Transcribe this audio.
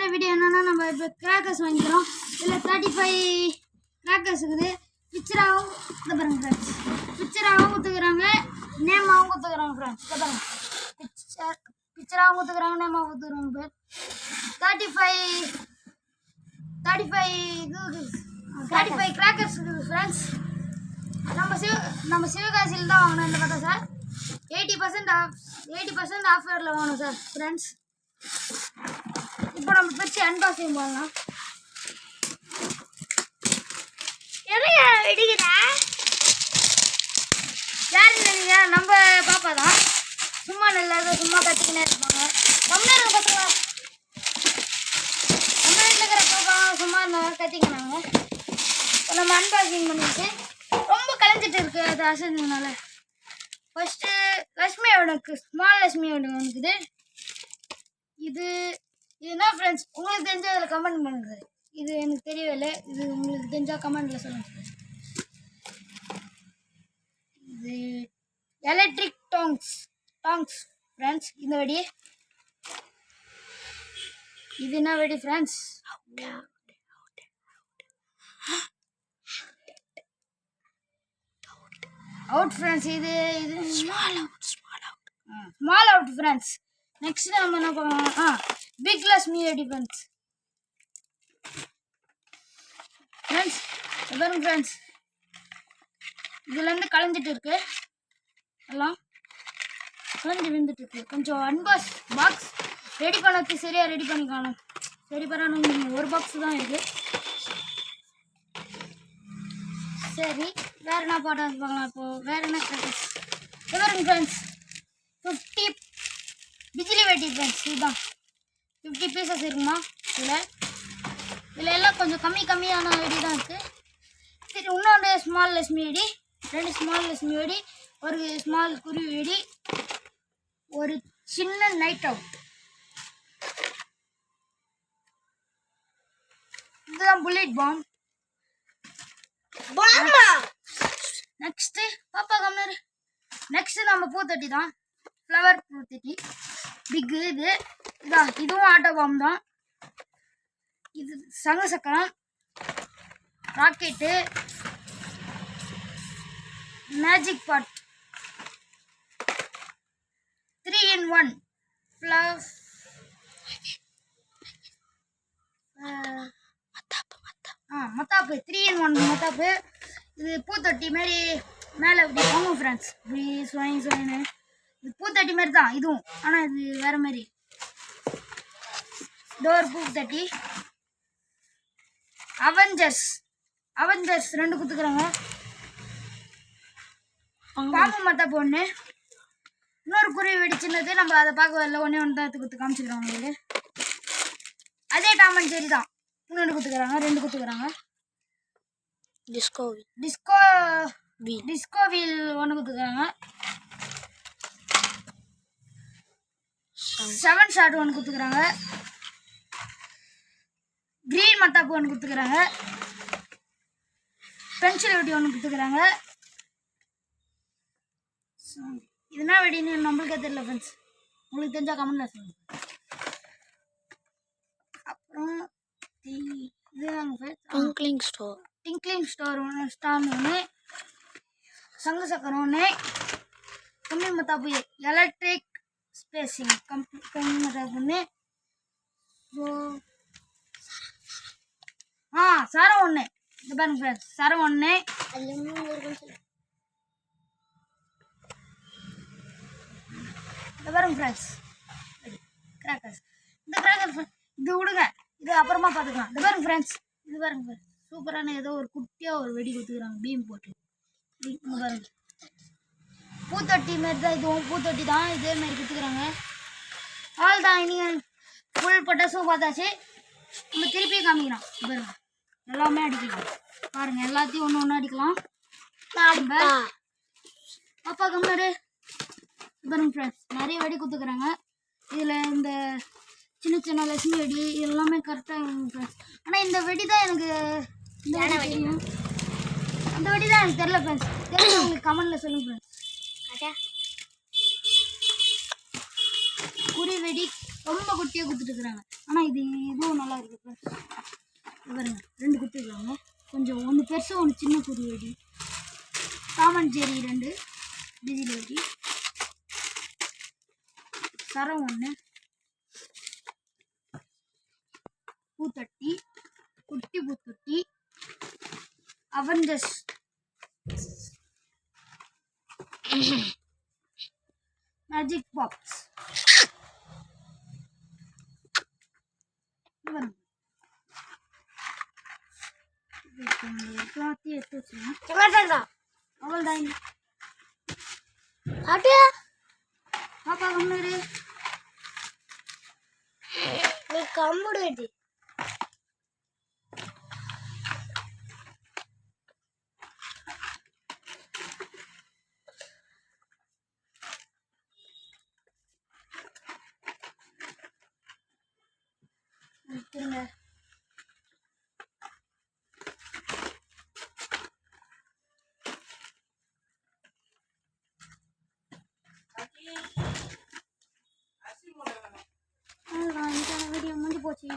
இன்னைக்கான வீடியோ என்னன்னா நம்ம இப்போ கிராக்கர்ஸ் வாங்கிக்கிறோம். இதில் 35 கிராக்கர்ஸ் இருக்குது. பிக்சராகவும் இதை பாருங்க ஃப்ரெண்ட்ஸ், பிக்சராகவும் கொடுத்துக்கிறாங்க, நேமாகவும் கொடுத்துக்கிறாங்க ஃப்ரெண்ட்ஸ். இதை பாருங்க, பிக்சராகவும் கொடுத்துக்கிறாங்க, நேமாகவும் கொடுத்துக்கிறாங்க. 35 கிராக்கர்ஸ் இருக்குது ஃப்ரெண்ட்ஸ். நம்ம சிவகாசியில் தான் வாங்கினோம் இந்த கதை சார். 80% ஆஃபரில் வாங்கணும் சார் ஃப்ரெண்ட்ஸ். இப்போ நம்ம பிரிச்சு அன்பாக்சிங் பண்ணலாம். யாரு நினைங்க, நம்ம பாப்பா தான். சும்மா இல்லாத சும்மா கத்திக்கினே இருப்பாங்க. தமிழ்நாடு பசங்க நம்ம வீட்டில் இருக்கிற பாப்பா சும்மா இருந்தாங்க கத்திக்கினாங்க. இப்போ நம்ம அன்பாக்சிங் பண்ணிட்டு ரொம்ப கலைஞ்சிட்டு இருக்கு அது அசைஞ்சதுனால. ஃபர்ஸ்ட்டு லட்சுமியோடக்கு ஸ்மால் லட்சுமியோட இருக்குது. இது என்ன ஃப்ரெண்ட்ஸ், உங்களுக்கு தெரிஞ்சால் அதில் கமெண்ட் பண்ணுங்க. இது எனக்கு தெரியவே இல்லை, இது உங்களுக்கு தெரிஞ்சால் கமெண்டில் சொல்லுங்கள். இது எலக்ட்ரிக் டாங்ஸ் ஃப்ரெண்ட்ஸ். இந்த வெடி இது என்ன வெடி ஃப்ரெண்ட்ஸ்? Out friends. இது ஸ்மால் அவுட் ஃப்ரெண்ட்ஸ். நெக்ஸ்ட் நம்ம என்ன பார்க்கலாம், பிக் லட்சுமி வெடி ஃப்ரெண்ட்ஸ். பாருங்க ஃப்ரெண்ட்ஸ், இதுலேருந்து கலைஞ்சிட்டு இருக்கு, எல்லாம் கலைஞ்சி விழுந்துட்டு இருக்கு. கொஞ்சம் பாக்ஸ் ரெடி பண்ணது சரியா ரெடி பண்ணிக்கலாம். ரெடி பண்ணணும், ஒரு பாக்ஸ் தான் இருக்கு. சரி, வேற என்ன பாடம் பார்க்கலாம். இப்போ வேற என்ன கிராக்கர்ஸ் பாருங்க ஃப்ரெண்ட்ஸ். 50 பிஜிலி வெடி ஃப்ரெண்ட்ஸ். இதுதான் 50 பீசஸ் இருக்குமா இதில் எல்லாம் கொஞ்சம் கம்மியான வெடி தான் இருக்குது. சரி, இன்னொன்று ஸ்மால் லட்சுமி வெடி, 2 ஸ்மால் லட்சுமி வெடி, ஒரு ஸ்மால் குருவி வெடி, ஒரு சின்ன நைட் அவுட். இதுதான் புல்லட் பாம். நெக்ஸ்ட் பாப்பா கம்னரு. நெக்ஸ்ட் நம்ம பூத்தட்டி தான், ஃப்ளவர் பூத்தட்டி பிக்கு. இதுவும் ஆட்டோ பாம் தான். இது சங்க சக்கரம், ராக்கெட்டு, மேஜிக் பாட், 3-in-1 மத்தாப்பு 3-in-1 மத்தாப்பு. இது பூத்தொட்டி மாரி மேலே இப்படி போகும் ஃப்ரெண்ட்ஸ். இப்படி சுவைன்னு இது பூத்தட்டி மாரி தான் இதுவும், ஆனால் இது வேற மாதிரி. டோர் பூத்தட்டி. அவெஞ்சர்ஸ் 2 கொடுத்துக்கிறாங்க. பாம்பு மத்தாப்பு 1, இன்னொரு குருவி வெடி சின்னது. நம்ம அதை பார்க்க வரல, ஒன்று தான் கொடுத்து காமிச்சுக்கிறோம் உங்களுக்கு. அதே டாம் அண்ட் ஜெர்ரி தான், இன்னொன்று கொடுத்துக்கிறாங்க, 2 கொடுத்துக்கிறாங்க. டிஸ்கோ வீல் 1 கொடுத்துக்கிறாங்க. 7 ஷாட் 1 கொடுத்துக்கிறாங்க. கிரீன் மத்தாப்பு 1 கொடுத்துக்கிறாங்க. பென்சில் வெடி 1 கொடுத்துக்கிறாங்க. இது என்ன வெடின்னு நம்மளுக்கே தெரியல ஃப்ரெண்ட்ஸ், உங்களுக்கு தெரிஞ்சா கமெண்ட்ல சொல்லுங்க. அப்புறம் இதுதாங்க ஃப்ரெண்ட்ஸ், டிங்க்லிங் ஸ்டார் 1, சங்கு சக்கரம் 1, கம்மி மத்தாப்பு, எலக்ட்ரிக் ஸ்பேசிங் கம்மி மத்தாப்பு 1, சரம் 1. இது பாருங்க ஃப்ரெண்ட்ஸ், சரம் 1. இது பாருங்க ஃப்ரெண்ட்ஸ், கிராக்கர்ஸ். இந்த கிராக்கர் இது விடுங்க, இது அப்புறமா பார்த்துக்கலாம். இது பாருங்க ஃப்ரெண்ட்ஸ், இது பாருங்க ஃப்ரெண்ட்ஸ், சூப்பரான ஏதோ ஒரு குட்டியாக ஒரு வெடி கொடுத்துக்கிறாங்க, பீம் போட்டு. பாருங்க, பூத்தொட்டி மாரி தான், இதுவும் பூத்தொட்டி தான், இதே மாதிரி கொடுத்துக்கிறாங்க. ஆள் தான். நீங்கள் ஃபுல் பட்டாசும் பார்த்தாச்சு, நம்ம திருப்பி காமிக்கிறோம். பாருங்க, எல்லாமே அடிக்கலாம் பாருங்க, எல்லாத்தையும் ஒன்று அடிக்கலாம். பாப்பா கம்மாரு. பாருங்க ஃப்ரெண்ட்ஸ், நிறைய வெடி கொடுத்துக்கிறாங்க. இதில் இந்த சின்ன லட்சுமி வெடி எல்லாமே கரெக்டாக ஃப்ரெண்ட்ஸ். ஆனால் இந்த வெடி தான் எனக்கு தெரியும், அந்த வெடி தான் எனக்கு தெரியல ஃப்ரெண்ட்ஸ். தெரிஞ்ச உங்களுக்கு கமெண்டில் சொல்லுங்க ஃப்ரெண்ட்ஸ். குறி வெடி ரொம்ப குட்டியாக கொடுத்துட்டு இருக்கிறாங்க. ஆனால் இதுவும் பார்க்கவும் நல்லா இருக்கு ஃப்ரெண்ட்ஸ். பாருங்க 2 கொடுத்துருக்காங்க, கொஞ்சம் ஒன்று பெருசாக ஒன்று சின்ன குரு வெடி. டாம் அண்ட் ஜெர்ரி 2 டிஜிட்டல் வெடி, சரம் 1, பூத்தட்டி, குட்டி பூத்தொட்டி, அவெஞ்சர்ஸ், மேஜிக் பாக்ஸ். எடுத்து வச்சுருங்க. அவ்வளோதான். பாப்பா கம்முடு, நீ கம்முடு. திரும்ப வீடியோ முடிஞ்சு போச்சு.